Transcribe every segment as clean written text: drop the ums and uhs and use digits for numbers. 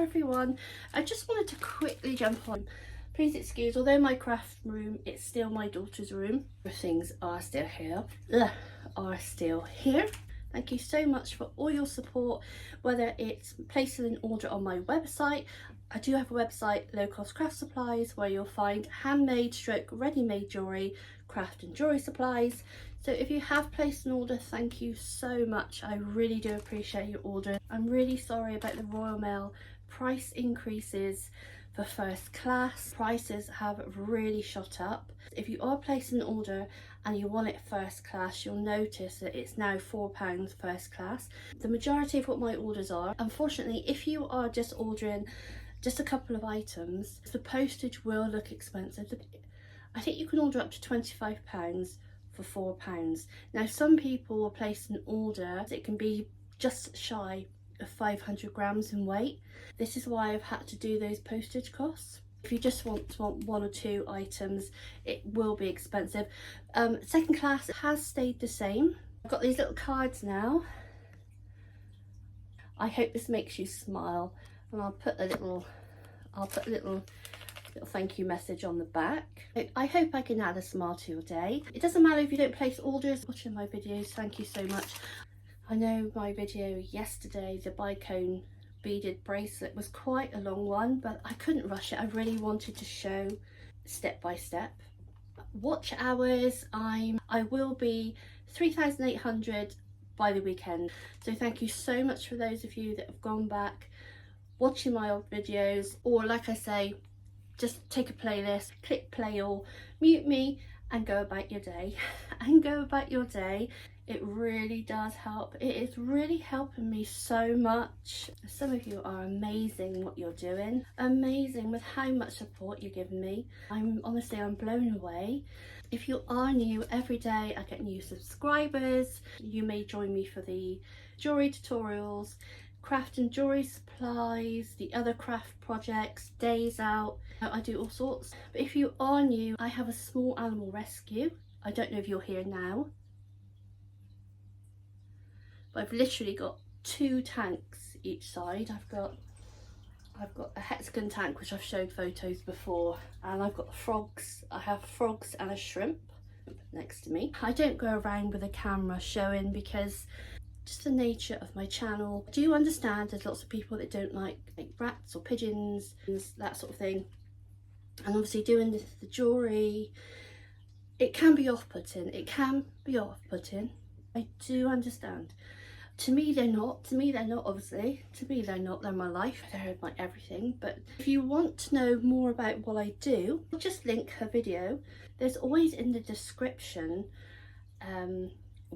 everyone. I just wanted to quickly jump on. Please excuse, although my craft room, it's still my daughter's room. Things are still here. Thank you so much for all your support, whether it's placing an order on my website. I do have a website, Low Cost Craft Supplies, where you'll find handmade stroke ready-made jewellery, craft and jewellery supplies. So if you have placed an order, thank you so much. I really do appreciate your order. I'm really sorry about the Royal Mail price increases for first class. Prices have really shot up. If you are placing an order and you want it first class, you'll notice that it's now £4 first class. The majority of what my orders are, unfortunately, if you are just ordering just a couple of items, the postage will look expensive. I think you can order up to £25 for £4. Now some people will place an order, it can be just shy of 500 grams in weight. This is why I've had to do those postage costs. If you just want one or two items, it will be expensive. Second class has stayed the same. I've got these little cards now. I hope this makes you smile, and I'll put a little thank you message on the back. I hope I can add a smile to your day. It doesn't matter if you don't place orders. Watching my videos, thank you so much. I know my video yesterday, the bicone beaded bracelet, was quite a long one, but I couldn't rush it. I really wanted to show step by step. Watch hours, I will be 3,800 by the weekend. So thank you so much for those of you that have gone back watching my old videos, or like I say, just take a playlist, click play or mute me and go about your day. It really does help. It is really helping me so much. Some of you are amazing what you're doing, amazing with how much support you're giving me. I'm blown away. If you are new, every day I get new subscribers. You may join me for the jewelry tutorials, craft and jewelry supplies, the other craft projects, days out. I do all sorts. But if you are new, I have a small animal rescue. I don't know if you're here now, but I've literally got 2 tanks each side. I've got a hexagon tank, which I've showed photos before, and I've got frogs. I have frogs and a shrimp next to me. I don't go around with a camera showing, because just the nature of my channel. I do understand there's lots of people that don't like rats or pigeons and that sort of thing, and obviously doing the jewellery, it can be off-putting. I do understand. To me they're not, obviously. To me they're not, they're my life, they're my everything. But if you want to know more about what I do, I'll just link her video. There's always in the description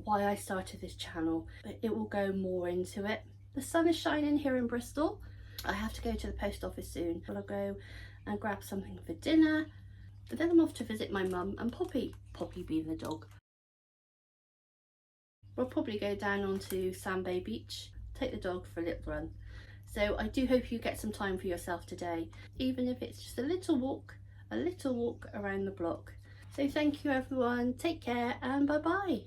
why I started this channel, but it will go more into it. The sun is shining here in Bristol. I have to go to the post office soon, but I'll go and grab something for dinner, but then I'm off to visit my mum and Poppy being the dog. We'll probably go down onto Sand Bay Beach, take the dog for a little run. So I do hope you get some time for yourself today, even if it's just a little walk around the block. So thank you everyone, take care and bye bye.